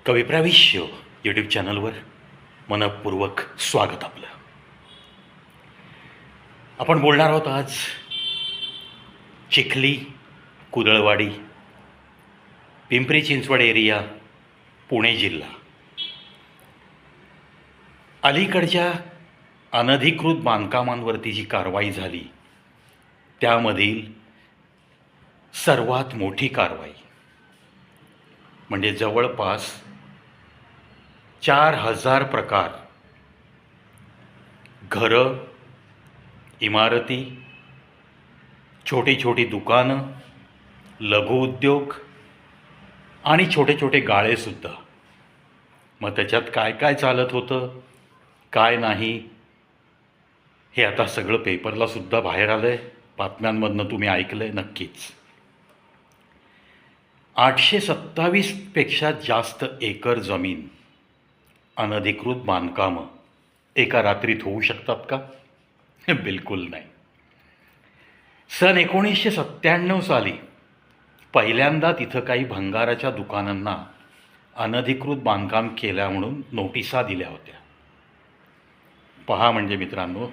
कविप्रविश्य YouTube चॅनलवर मनपूर्वक स्वागत आपलं. आपण बोलणार आहोत आज चिखली, कुदळवाडी, पिंपरी चिंचवड एरिया, पुणे जिल्हा. अलीकडच्या अनधिकृत बांधकामांवरती जी कारवाई झाली त्यामधील सर्वात मोठी कारवाई म्हणजे जवळपास 4,000 प्रकार घरं, इमारती, छोटी छोटी दुकानं, लघुउद्योग आणि छोटे छोटे गाळेसुद्धा. मग त्याच्यात काय काय चालत होतं, काय नाही, हे आता सगळं पेपरलासुद्धा बाहेर आलं आहे. बातम्यांमधनं तुम्ही ऐकलं आहे नक्कीच. 827पेक्षा जास्त एकर जमीन अनधिकृत बांधकामं एका रात्रीत होऊ शकतात का? बिलकुल नाही. सन 1997 साली पहिल्यांदा तिथं काही भंगाराच्या दुकानांना अनधिकृत बांधकाम केल्या म्हणून नोटिसा दिल्या होत्या. पहा म्हणजे मित्रांनो,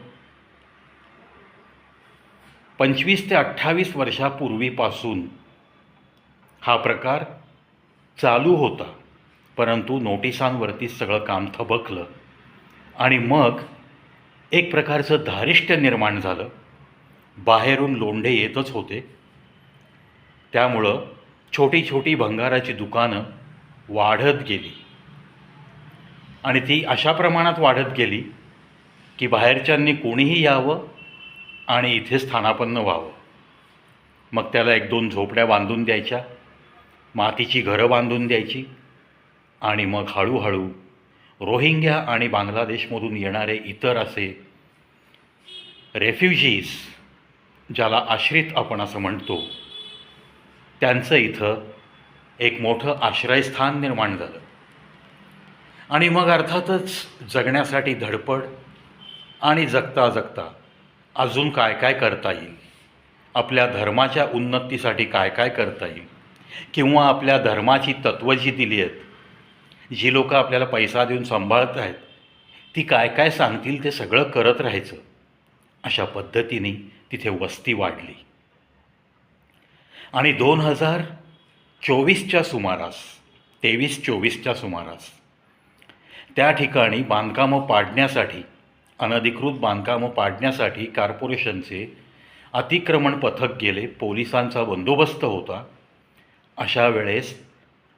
25 ते 28 वर्षापूर्वीपासून हा प्रकार चालू होता, परंतु नोटिसांवरती सगळं काम थबकलं आणि मग एक प्रकारचं धारिष्ट्य निर्माण झालं. बाहेरून लोंढे येतच होते, त्यामुळं छोटी छोटी भंगाराची दुकानं वाढत गेली आणि ती अशा प्रमाणात वाढत गेली की बाहेरच्यांनी कोणीही यावं आणि इथे स्थानापन्न व्हावं. मग त्याला 1-2 झोपड्या बांधून द्यायच्या, मातीची घरं बांधून द्यायची आणि मग हळूहळू रोहिंग्या आणि बांगलादेशमधून येणारे इतर असे रेफ्युजीज, ज्याला आश्रित आपण असं म्हणतो, त्यांचं इथं एक मोठं आश्रयस्थान निर्माण झालं. आणि मग अर्थातच जगण्यासाठी धडपड आणि जगता जगता अजून काय काय करता येईल, आपल्या धर्माच्या उन्नतीसाठी काय काय करता येईल, किंवा आपल्या धर्माची तत्त्वं जी दिली आहेत, जी लोकं आपल्याला पैसा देऊन सांभाळत आहेत, ती काय काय सांगतील ते सगळं करत राहायचं. अशा पद्धतीने तिथे वस्ती वाढली आणि 2024च्या सुमारास, 23-24च्या सुमारास त्या ठिकाणी बांधकामं पाडण्यासाठी, अनधिकृत बांधकामं पाडण्यासाठी कॉर्पोरेशनचे अतिक्रमण पथक गेले. पोलिसांचा बंदोबस्त होता. अशा वेळेस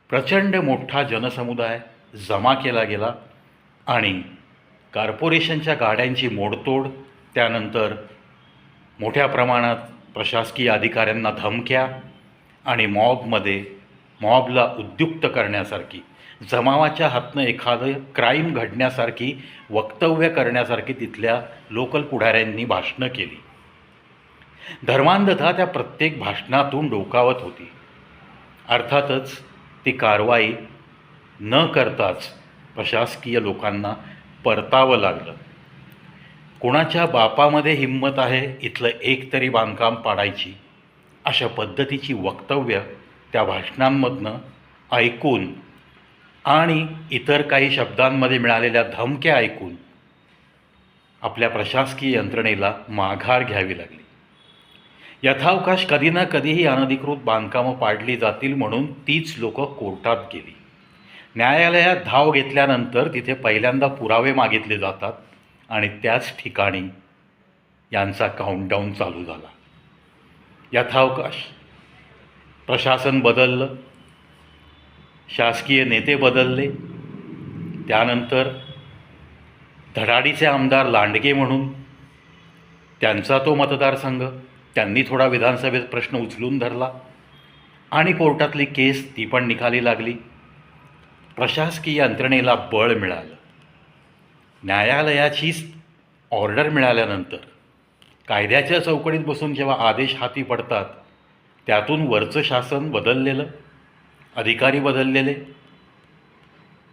प्रचंड मोठा जनसमुदाय जमा केला गेला आणि कॉर्पोरेशनच्या गाड्यांची मोडतोड, त्यानंतर मोठ्या प्रमाणात प्रशासकीय अधिकाऱ्यांना धमक्या आणि मॉबला उद्युक्त करण्यासारखी, जमावाच्या हातनं एखादं क्राईम घडण्यासारखी वक्तव्य करण्यासारखी तिथल्या लोकल पुढाऱ्यांनी भाषणं केली. धर्मांधता त्या प्रत्येक भाषणातून डोकावत होती. अर्थातच ती कारवाई न करताच प्रशासकीय लोकांना परतावं लागलं. कोणाच्या बापामध्ये हिंमत आहे इथलं एक तरी बांधकाम पाडायची, अशा पद्धतीची वक्तव्य त्या भाषणांमधनं ऐकून आणि इतर काही शब्दांमध्ये मिळालेल्या धमक्या ऐकून आपल्या प्रशासकीय यंत्रणेला माघार घ्यावी लागली. यथावकाश कधी ना कधीही अनधिकृत बांधकामं पाडली जातील म्हणून तीच लोकं कोर्टात गेली. न्यायालयात धाव घेतल्यानंतर तिथे पहिल्यांदा पुरावे मागितले जातात आणि त्याच ठिकाणी यांचा काउंटडाऊन चालू झाला. यथावकाश प्रशासन बदललं, शासकीय नेते बदलले, त्यानंतर धडाडीचे आमदार लांडगे म्हणून त्यांचा तो मतदारसंघ, त्यांनी थोडा विधानसभेत प्रश्न उचलून धरला आणि कोर्टातली केस ती पण निकाली लागली. प्रशासकीय यंत्रणेला बळ मिळालं. न्यायालयाचीच ऑर्डर मिळाल्यानंतर कायद्याच्या चौकटीत बसून जेव्हा आदेश हाती पडतात, त्यातून वरचं शासन बदललेलं, अधिकारी बदललेले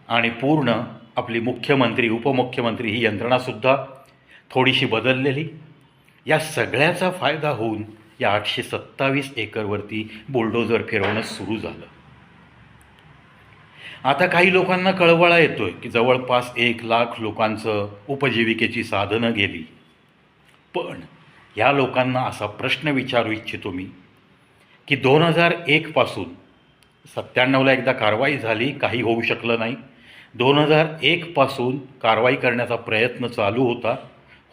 आणि पूर्ण आपली मुख्यमंत्री, उपमुख्यमंत्री ही यंत्रणासुद्धा थोडीशी बदललेली, या सगळ्याचा फायदा होऊन या 827 एकरवरती बुलडोजर फिरवणं सुरू झालं. आता काही लोकांना कळवळा येतोय की जवळपास 1,00,000 लोकांचं उपजीविकेची साधनं गेली. पण या लोकांना असा प्रश्न विचारू इच्छितो मी की 2001 पासून 97ला एकदा कारवाई झाली, काही होऊ शकलं नाही. 2001 पासून कारवाई करण्याचा प्रयत्न चालू होता,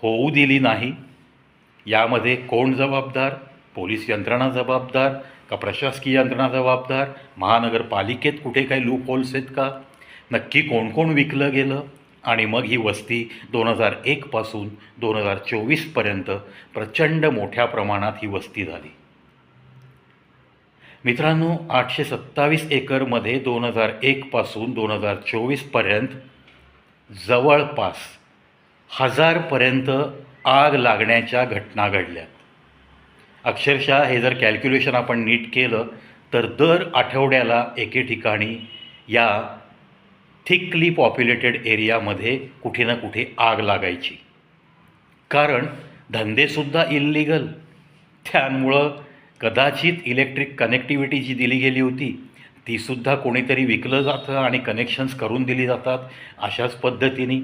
होऊ दिली नाही. यामध्ये कोण जबाबदार? पोलीस यंत्रणा जबाबदार का प्रशासकीय यंत्रणा जबाबदार? महानगरपालिकेत कुठे काही लूप होल्स आहेत का? नक्की कोण कोण विकलं गेलं? आणि मग ही वस्ती 2001 पासून 2024पर्यंत प्रचंड मोठ्या प्रमाणात ही वस्ती झाली. मित्रांनो, 827 एकरमध्ये 2001 पासून 2024पर्यंत जवळपास 1000पर्यंत आग लागण्याच्या घटना घडल्या. अक्षरशः हे जर कॅल्क्युलेशन आपण नीट केलं तर दर आठवड्याला एके ठिकाणी या थिकली पॉप्युलेटेड एरियामध्ये कुठे ना कुठे आग लागायची. कारण धंदेसुद्धा इल्लीगल, त्यामुळं कदाचित इलेक्ट्रिक कनेक्टिव्हिटी जी दिली गेली होती तीसुद्धा कोणीतरी विकलं जातं आणि कनेक्शन्स करून दिली जातात. अशाच पद्धतीने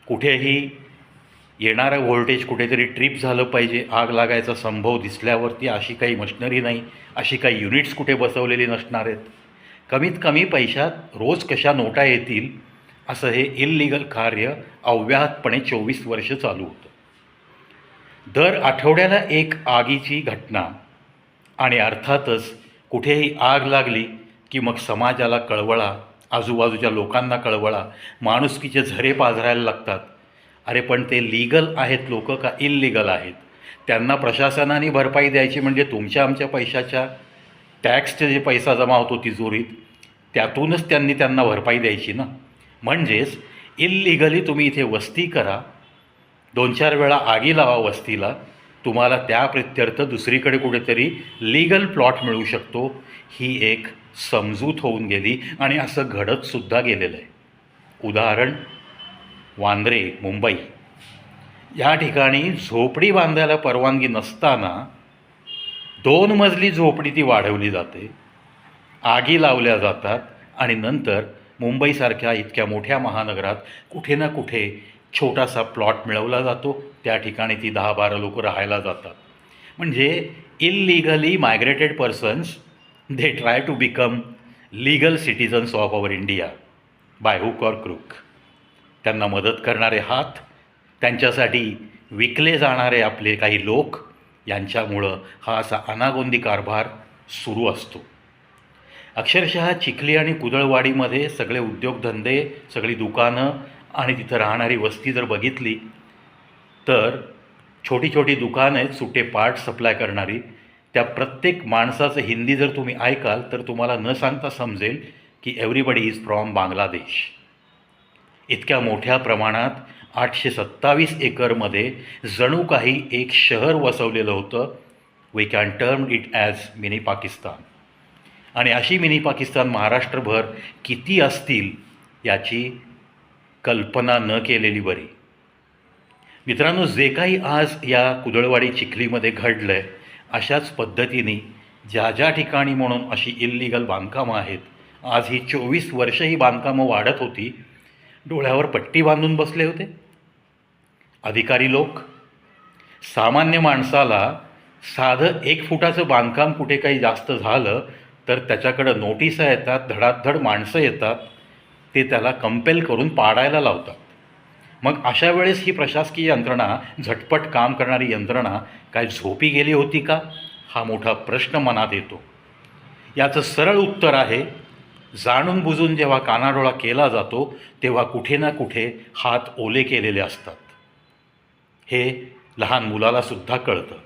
कुठेही येणारं व्होल्टेज कुठेतरी ट्रिप झालं पाहिजे, आग लागायचा संभव दिसल्यावरती अशी काही मशिनरी नाही, अशी काही युनिट्स कुठे बसवलेली नसणार आहेत. कमीत कमी पैशात रोज कशा नोटा येतील असं हे इल्लीगल कार्य अव्याहतपणे 24 वर्ष चालू होतं. दर आठवड्याला एक आगीची घटना आणि अर्थातच कुठेही आग लागली की मग समाजाला कळवळा, आजूबाजूच्या लोकांना कळवळा, माणुसकीचे झरे पाझरायला लागतात. अरे पण ते लीगल आहेत लोक का इल्लीगल आहेत? त्यांना प्रशासनाने भरपाई द्यायची म्हणजे तुमच्या आमच्या पैशाच्या टॅक्सचे जे पैसा जमा होतो तिजोरीत त्यातूनच त्यांना भरपाई द्यायची ना. म्हणजेच इल्लीगली तुम्ही इथे वस्ती करा, 2-4 वेळा आगी लावा वस्तीला, तुम्हाला त्या प्रित्यर्थ दुसरीकडे कुठेतरी लीगल प्लॉट मिळू शकतो. ही एक समजूत होऊन गेली आणि असं घडतसुद्धा गेलेलं आहे. उदाहरण वांद्रे, मुंबई या ठिकाणी झोपडी बांधायला परवानगी नसताना 2 मजली झोपडी ती वाढवली जाते, आगी लावल्या जातात आणि नंतर मुंबईसारख्या इतक्या मोठ्या महानगरात कुठे ना कुठे छोटासा प्लॉट मिळवला जातो, त्या ठिकाणी ती 10-12 लोक राहायला जातात. म्हणजे illegally migrated persons they try to become legal citizens of our India by hook or crook. त्यांना मदत करणारे हात, त्यांच्यासाठी विकले जाणारे आपले काही लोक, यांच्यामुळं हा असा अनागोंदी कारभार सुरू असतो. अक्षरशः चिखली आणि कुदळवाडीमध्ये सगळे उद्योगधंदे, सगळी दुकानं आणि तिथं राहणारी वस्ती जर बघितली तर छोटी छोटी दुकानं आहेत सुटे पार्ट सप्लाय करणारी. त्या प्रत्येक माणसाचं हिंदी जर तुम्ही ऐकाल तर तुम्हाला न सांगता समजेल की एव्हरीबडी इज फ्रॉम बांगलादेश. इतक्या मोठ्या प्रमाणात 827 एकरमध्ये जणू काही एक शहर वसवलेलं होतं. We can term it as mini Pakistan. आणि अशी मिनी पाकिस्तान महाराष्ट्रभर किती असतील याची कल्पना न केलेली बरी. मित्रांनो, जे काही आज या कुदळवाडी चिखलीमध्ये घडलं आहे अशाच पद्धतीने ज्या ज्या ठिकाणी म्हणून अशी इल्लीगल बांधकामं आहेत, आज ही 24 वर्ष ही बांधकामं वाढत होती, डोळ्यावर पट्टी बांधून बसले होते अधिकारी लोक. सामान्य माणसाला साधं 1 फुटाचं बांधकाम कुठे काही जास्त झालं तर त्याच्याकडं नोटिसा येतात, धडाधड माणसं येतात, ते त्याला कंपेल करून पाडायला लावतात. मग अशा वेळेस ही प्रशासकीय यंत्रणा, झटपट काम करणारी यंत्रणा काय झोपी गेली होती का, हा मोठा प्रश्न मनात येतो. याचं सरळ उत्तर आहे, जाणून बुजून जेव्हा कानाडोळा केला जातो तेव्हा कुठे ना कुठे हात ओले केलेले असतात. हे लहान मुलालासुद्धा कळतं.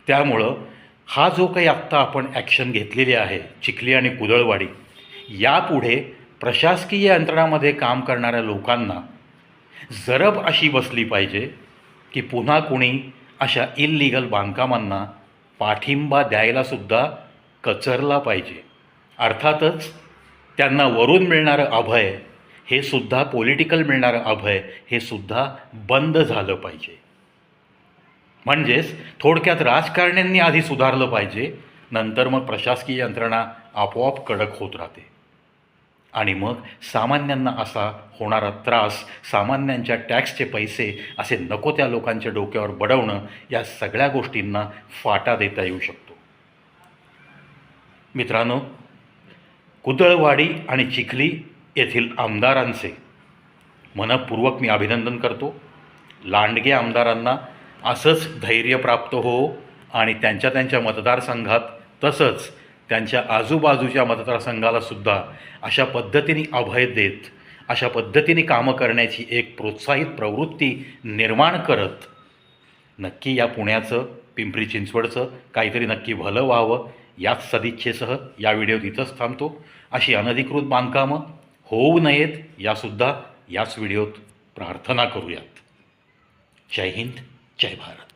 त्यामुळं हा जो काही आत्ता आपण ॲक्शन घेतलेली आहे चिखली आणि कुदळवाडी, यापुढे प्रशासकीय यंत्रणामध्ये काम करणाऱ्या लोकांना जरब अशी बसली पाहिजे की पुन्हा कुणी अशा इल्लीगल बांधकामांना पाठिंबा द्यायलासुद्धा कचरला पाहिजे. अर्थातच त्यांना वरून मिळणारं अभय हे सुद्धा, पॉलिटिकल मिळणारं अभय हे सुद्धा बंद झालं पाहिजे. म्हणजेच थोडक्यात राजकारण्यांनी आधी सुधारलं पाहिजे, नंतर मग प्रशासकीय यंत्रणा आपोआप कडक होत राहते. आणि मग सामान्यांना असा होणारा त्रास, सामान्यांच्या टॅक्सचे पैसे असे नको त्या लोकांच्या डोक्यावर बडवणं, या सगळ्या गोष्टींना फाटा देता येऊ शकतो. मित्रांनो, कुदळवाडी आणि चिखली येथील आमदारांचे मनपूर्वक मी अभिनंदन करतो. लांडगे आमदारांना असंच धैर्य प्राप्त हो आणि त्यांच्या मतदारसंघात तसंच त्यांच्या आजूबाजूच्या मतदारसंघालासुद्धा अशा पद्धतीने अभय देत, अशा पद्धतीने कामं करण्याची एक प्रोत्साहित प्रवृत्ती निर्माण करत नक्की या पुण्याचं, पिंपरी चिंचवडचं काहीतरी नक्की भलं व्हावं, याच सदिच्छेसह या व्हिडिओत इथंच थांबतो. अशी अनधिकृत बांधकामं होऊ नयेत यासुद्धा याच व्हिडिओत प्रार्थना करूयात. जय हिंद, जय भारत.